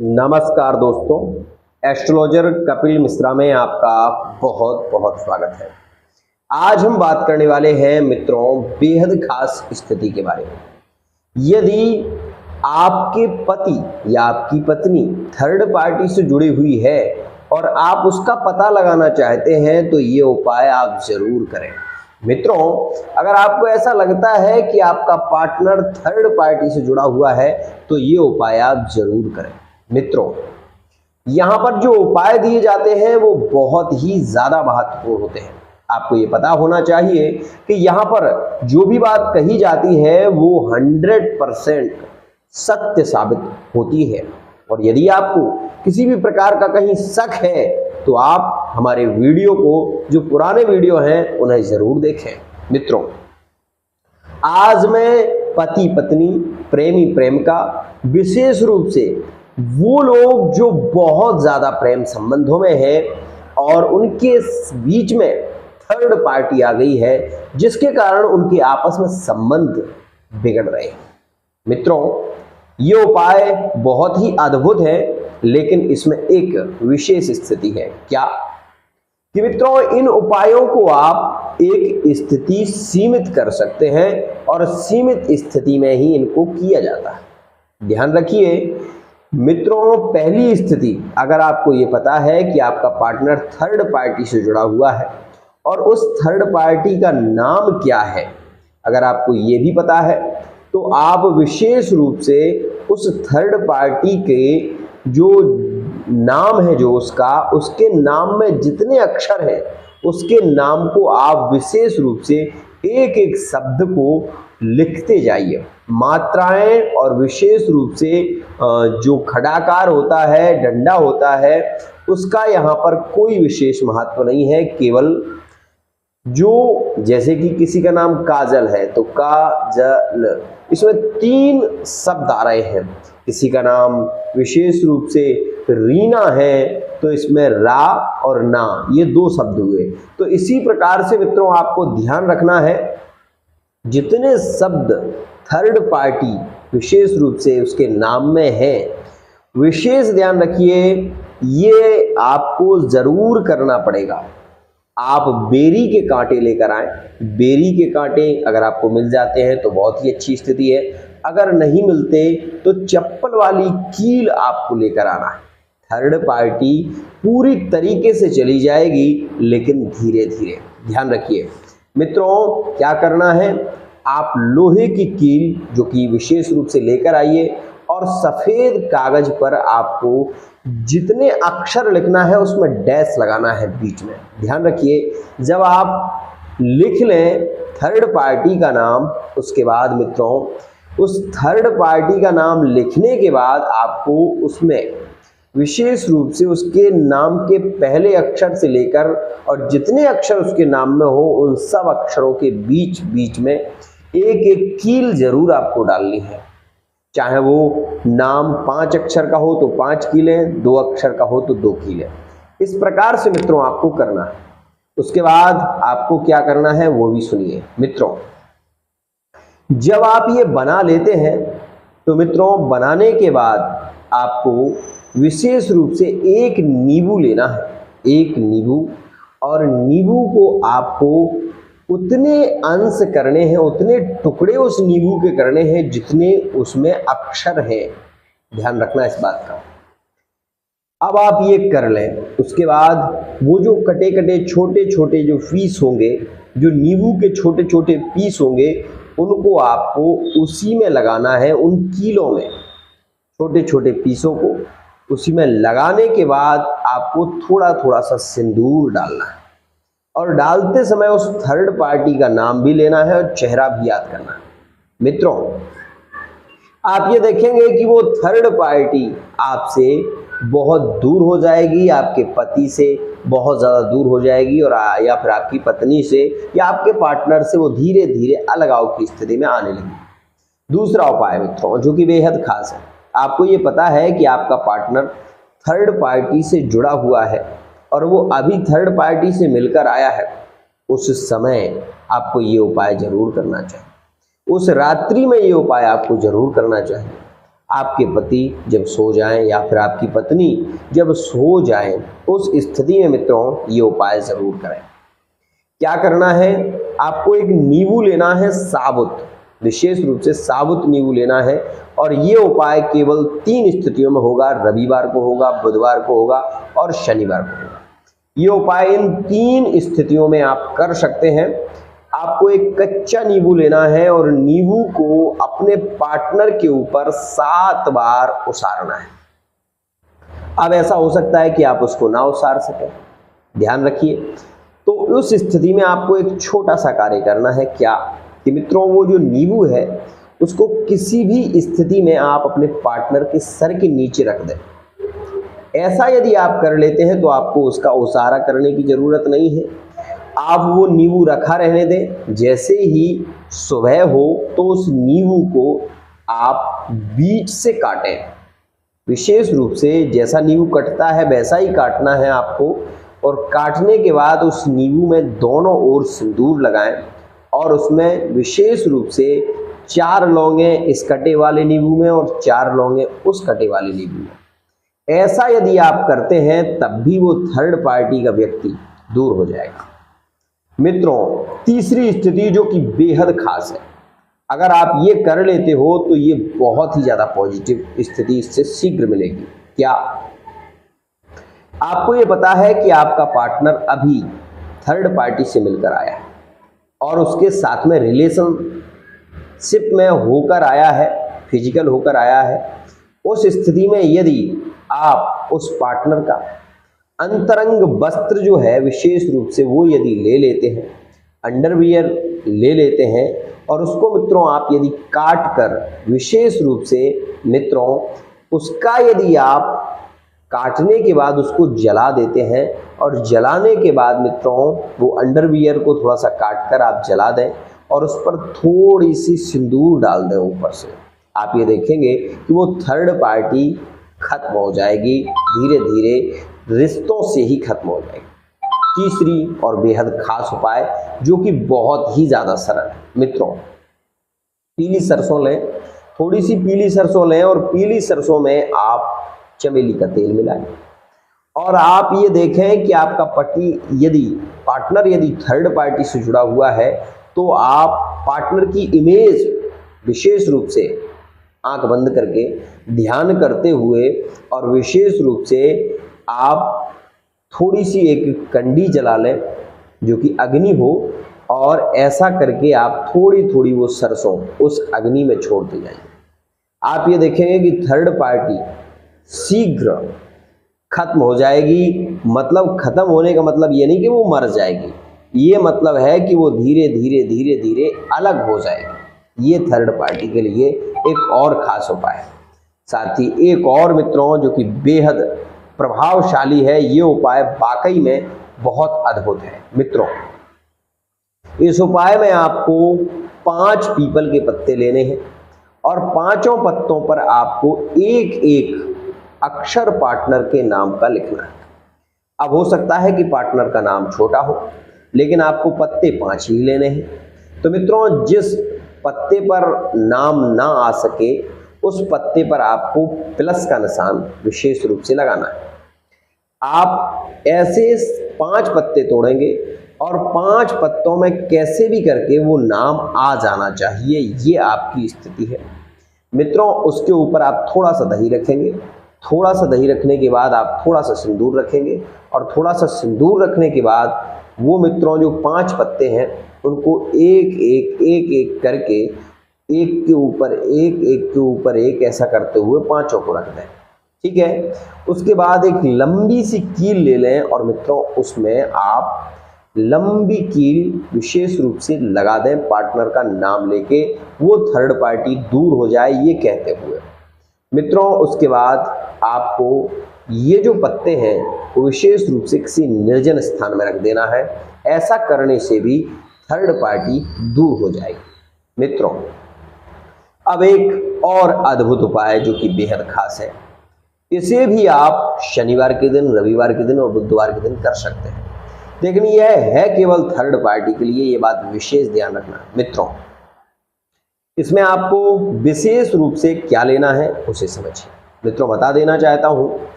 नमस्कार दोस्तों, एस्ट्रोलॉजर कपिल मिश्रा में आपका बहुत बहुत स्वागत है। आज हम बात करने वाले हैं मित्रों बेहद खास स्थिति के बारे में। यदि आपके पति या आपकी पत्नी थर्ड पार्टी से जुड़ी हुई है और आप उसका पता लगाना चाहते हैं तो ये उपाय आप जरूर करें। मित्रों, अगर आपको ऐसा लगता है कि आपका पार्टनर थर्ड पार्टी से जुड़ा हुआ है तो ये उपाय आप जरूर करें। मित्रों, यहाँ पर जो उपाय दिए जाते हैं वो बहुत ही ज्यादा महत्वपूर्ण होते हैं। आपको ये पता होना चाहिए कि यहाँ पर जो भी बात कही जाती है वो 100% सत्य साबित होती है। और यदि आपको किसी भी प्रकार का कहीं शक है तो आप हमारे वीडियो को, जो पुराने वीडियो हैं, उन्हें जरूर देखें। मित्रों, आज मैं पति पत्नी, प्रेमी प्रेमिका, विशेष रूप से वो लोग जो बहुत ज्यादा प्रेम संबंधों में हैं और उनके बीच में थर्ड पार्टी आ गई है जिसके कारण उनके आपस में संबंध बिगड़ रहे हैं। मित्रों, ये उपाय बहुत ही अद्भुत है, लेकिन इसमें एक विशेष स्थिति है। क्या कि मित्रों, इन उपायों को आप एक स्थिति सीमित कर सकते हैं और सीमित स्थिति में ही इनको किया जाता है। ध्यान रखिए मित्रों, पहली स्थिति, अगर आपको ये पता है कि आपका पार्टनर थर्ड पार्टी से जुड़ा हुआ है और उस थर्ड पार्टी का नाम क्या है, अगर आपको ये भी पता है तो आप विशेष रूप से उस थर्ड पार्टी के जो नाम है, जो उसके नाम में जितने अक्षर हैं उसके नाम को आप विशेष रूप से एक एक शब्द को लिखते जाइए। मात्राएं और विशेष रूप से जो खड़ाकार होता है, डंडा होता है, उसका यहाँ पर कोई विशेष महत्व नहीं है। केवल जो, जैसे कि किसी का नाम काजल है तो काजल, इसमें 3 शब्द आ रहे हैं। किसी का नाम विशेष रूप से रीना है तो इसमें रा और ना, ये 2 शब्द हुए। तो इसी प्रकार से मित्रों आपको ध्यान रखना है, जितने शब्द थर्ड पार्टी विशेष रूप से उसके नाम में है, विशेष ध्यान रखिए, ये आपको जरूर करना पड़ेगा। आप बेरी के कांटे लेकर आए। बेरी के कांटे अगर आपको मिल जाते हैं तो बहुत ही अच्छी स्थिति है, अगर नहीं मिलते तो चप्पल वाली कील आपको लेकर आना है। थर्ड पार्टी पूरी तरीके से चली जाएगी, लेकिन धीरे धीरे। ध्यान रखिए मित्रों, क्या करना है, आप लोहे की कील जो कि विशेष रूप से लेकर आइए और सफेद कागज पर आपको जितने अक्षर लिखना है उसमें डैश लगाना है बीच में। ध्यान रखिए, जब आप लिख लें थर्ड पार्टी का नाम, उसके बाद मित्रों उस थर्ड पार्टी का नाम लिखने के बाद आपको उसमें विशेष रूप से उसके नाम के पहले अक्षर से लेकर और जितने अक्षर उसके नाम में हो उन सब अक्षरों के बीच बीच में एक एक कील जरूर आपको डालनी है। चाहे वो नाम 5 अक्षर का हो तो 5 कीलें, 2 अक्षर का हो तो 2 कीलें। इस प्रकार से मित्रों आपको करना है। उसके बाद आपको क्या करना है वो भी सुनिए। मित्रों, जब आप ये बना लेते हैं तो मित्रों बनाने के बाद आपको विशेष रूप से एक नींबू लेना है, एक नींबू, और नींबू को आपको उतने अंश करने हैं, उतने टुकड़े उस नींबू के करने हैं जितने उसमें अक्षर हैं। ध्यान रखना इस बात का। अब आप ये कर लें, उसके बाद वो जो कटे कटे छोटे छोटे जो पीस होंगे, जो नींबू के छोटे छोटे पीस होंगे, उनको आपको उसी में लगाना है, उन कीलों में छोटे छोटे पीसों को उसी में लगाने के बाद आपको थोड़ा थोड़ा सा सिंदूर डालना है और डालते समय उस थर्ड पार्टी का नाम भी लेना है और चेहरा भी याद करना है। मित्रों, आप ये देखेंगे कि वो थर्ड पार्टी आपसे बहुत दूर हो जाएगी, आपके पति से बहुत ज़्यादा दूर हो जाएगी, और या फिर आपकी पत्नी से या आपके पार्टनर से वो धीरे धीरे अलगाव की स्थिति में आने लगी। दूसरा उपाय मित्रों जो कि बेहद खास है, आपको ये पता है कि आपका पार्टनर थर्ड पार्टी से जुड़ा हुआ है और वो अभी थर्ड पार्टी से मिलकर आया है, उस समय आपको ये उपाय जरूर करना चाहिए। उस रात्रि में ये उपाय आपको जरूर करना चाहिए। आपके पति जब सो जाएं या फिर आपकी पत्नी जब सो जाएं, उस स्थिति में मित्रों ये उपाय जरूर करें। क्या करना है, आपको एक नींबू लेना है साबुत, विशेष रूप से साबुत नींबू लेना है और ये उपाय केवल 3 स्थितियों में होगा, रविवार को होगा, बुधवार को होगा और शनिवार को होगा। ये उपाय इन 3 स्थितियों में आप कर सकते हैं। आपको एक कच्चा नींबू लेना है और नींबू को अपने पार्टनर के ऊपर 7 बार उसारना है। अब ऐसा हो सकता है कि आप उसको ना उसार सकें, ध्यान रखिए। तो उस स्थिति में आपको एक छोटा सा कार्य करना है, क्या कि मित्रों वो जो नींबू है उसको किसी भी स्थिति में आप अपने पार्टनर के सर के नीचे रख दें। ऐसा यदि आप कर लेते हैं तो आपको उसका उसारा करने की जरूरत नहीं है। आप वो नींबू रखा रहने दें। जैसे ही सुबह हो तो उस नींबू को आप बीच से काटें। विशेष रूप से जैसा नींबू कटता है वैसा ही काटना है आपको, और काटने के बाद उस नींबू में दोनों ओर सिंदूर लगाएं और उसमें विशेष रूप से 4 लौंगे इस कटे वाले नींबू में और 4 लौंगे उस कटे वाले नींबू में। ऐसा यदि आप करते हैं तब भी वो थर्ड पार्टी का व्यक्ति दूर हो जाएगा। मित्रों, तीसरी स्थिति जो कि बेहद खास है, अगर आप ये कर लेते हो तो ये बहुत ही ज्यादा पॉजिटिव स्थिति इससे शीघ्र मिलेगी। क्या आपको ये पता है कि आपका पार्टनर अभी थर्ड पार्टी से मिलकर आया है और उसके साथ में रिलेशनशिप में होकर आया है, फिजिकल होकर आया है। उस स्थिति में यदि आप उस पार्टनर का अंतरंग वस्त्र जो है विशेष रूप से वो यदि ले लेते हैं, अंडरवियर ले लेते हैं और उसको मित्रों आप यदि काट कर विशेष रूप से मित्रों उसका यदि आप काटने के बाद उसको जला देते हैं और जलाने के बाद मित्रों वो अंडरवियर को थोड़ा सा काट कर आप जला दें और उस पर थोड़ी सी सिंदूर डाल दें ऊपर से, आप ये देखेंगे कि वो थर्ड पार्टी खत्म हो जाएगी, धीरे धीरे रिश्तों से ही खत्म हो जाएगी। तीसरी और बेहद खास उपाय जो कि बहुत ही ज्यादा सरल है मित्रों, पीली सरसों लें, थोड़ी सी पीली सरसों लें और पीली सरसों में आप चमेली का तेल मिलाएं और आप ये देखें कि आपका पति यदि पार्टनर यदि थर्ड पार्टी से जुड़ा हुआ है तो आप पार्टनर की इमेज विशेष रूप से आंख बंद करके ध्यान करते हुए और विशेष रूप से आप थोड़ी सी एक कंडी जला लें जो कि अग्नि हो और ऐसा करके आप थोड़ी थोड़ी वो सरसों उस अग्नि में छोड़ते जाइए। आप ये देखेंगे कि थर्ड पार्टी शीघ्र खत्म हो जाएगी। मतलब खत्म होने का मतलब ये नहीं कि वो मर जाएगी, ये मतलब है कि वो धीरे धीरे धीरे धीरे अलग हो जाएगी। ये थर्ड पार्टी के लिए एक और खास उपाय है। साथ ही एक और मित्रों जो कि बेहद प्रभावशाली है, ये उपाय वाकई में बहुत अद्भुत है मित्रों। इस उपाय में आपको 5 पीपल के पत्ते लेने हैं और 5 पत्तों पर आपको एक एक अक्षर पार्टनर के नाम का लिखना है। अब हो सकता है कि पार्टनर का नाम छोटा हो लेकिन आपको पत्ते 5 ही लेने हैं। तो मित्रों जिस पत्ते पर नाम ना आ सके उस पत्ते पर आपको प्लस का निशान विशेष रूप से लगाना है। आप ऐसे 5 पत्ते तोड़ेंगे और 5 पत्तों में कैसे भी करके वो नाम आ जाना चाहिए, ये आपकी स्थिति है मित्रों। उसके ऊपर आप थोड़ा सा दही रखेंगे, थोड़ा सा दही रखने के बाद आप थोड़ा सा सिंदूर रखेंगे और थोड़ा सा सिंदूर रखने के बाद वो मित्रों जो 5 पत्ते हैं उनको एक एक करके एक के ऊपर एक ऐसा करते हुए 5 को रख दें, ठीक है। उसके बाद एक लंबी सी कील ले लें और मित्रों उसमें आप लंबी कील विशेष रूप से लगा दें, पार्टनर का नाम लेके वो थर्ड पार्टी दूर हो जाए ये कहते हुए मित्रों। उसके बाद आपको ये जो पत्ते हैं वो विशेष रूप से किसी निर्जन स्थान में रख देना है। ऐसा करने से भी थर्ड पार्टी दूर हो जाएगी मित्रों। अब एक और अद्भुत उपाय जो कि बेहद खास है, इसे भी आप शनिवार के दिन, रविवार के दिन और बुधवार के दिन कर सकते हैं, लेकिन यह है केवल थर्ड पार्टी के लिए, ये बात विशेष ध्यान रखना मित्रों। इसमें आपको विशेष रूप से क्या लेना है उसे समझिए। मित्रों, बता देना चाहता हूं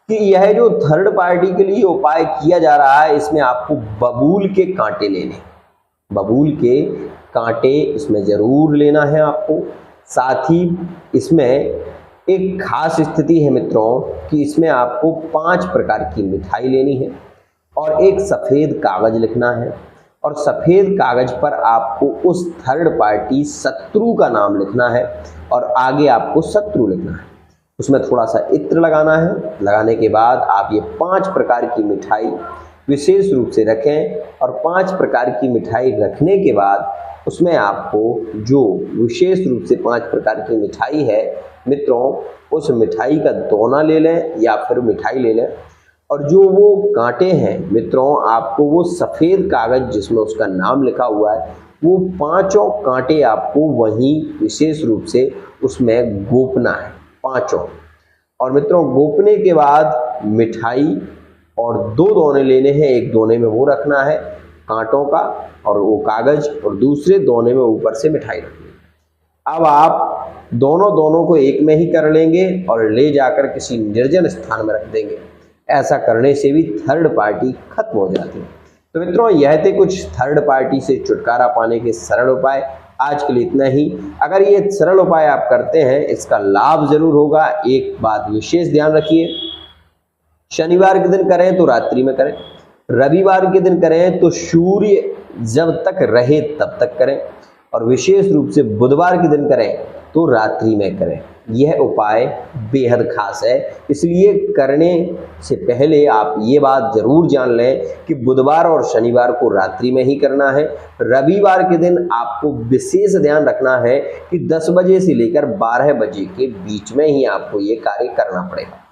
कि यह जो थर्ड पार्टी के लिए उपाय किया जा रहा है, इसमें आपको बबूल के कांटे लेने, बबूल के कांटे इसमें जरूर लेना है आपको। साथ ही इसमें एक खास स्थिति है मित्रों कि इसमें आपको 5 प्रकार की मिठाई लेनी है और एक सफेद कागज लिखना है, और सफेद कागज पर आपको उस थर्ड पार्टी शत्रु का नाम लिखना है और आगे आपको शत्रु लिखना है। उसमें थोड़ा सा इत्र लगाना है। लगाने के बाद आप ये 5 प्रकार की मिठाई विशेष रूप से रखें, और 5 प्रकार की मिठाई रखने के बाद उसमें आपको जो विशेष रूप से 5 प्रकार की मिठाई है मित्रों, उस मिठाई का दोना ले लें या फिर मिठाई ले लें, और जो वो कांटे हैं मित्रों, आपको वो सफ़ेद कागज जिसमें उसका नाम लिखा हुआ है, वो 5 कांटे आपको वहीं विशेष रूप से उसमें गोपना है, 5। और मित्रों, गोपने के बाद मिठाई और 2 दोने लेने हैं। एक दोने में वो रखना है कांटों का और वो कागज, और दूसरे दोने में ऊपर से मिठाई रखनी है। अब आप दोनों को एक में ही कर लेंगे और ले जाकर किसी निर्जन स्थान में रख देंगे। ऐसा करने से भी थर्ड पार्टी खत्म हो जाती है। तो मित्रों, यह थे कुछ थर्ड पार्टी से छुटकारा पाने के सरल उपाय। आज के लिए इतना ही। अगर ये सरल उपाय आप करते हैं, इसका लाभ जरूर होगा। एक बात विशेष ध्यान रखिए, शनिवार के दिन करें तो रात्रि में करें, रविवार के दिन करें तो सूर्य जब तक रहे तब तक करें, और विशेष रूप से बुधवार के दिन करें तो रात्रि में करें। यह उपाय बेहद खास है, इसलिए करने से पहले आप ये बात जरूर जान लें कि बुधवार और शनिवार को रात्रि में ही करना है। रविवार के दिन आपको विशेष ध्यान रखना है कि 10 बजे से लेकर 12 बजे के बीच में ही आपको ये कार्य करना पड़ेगा।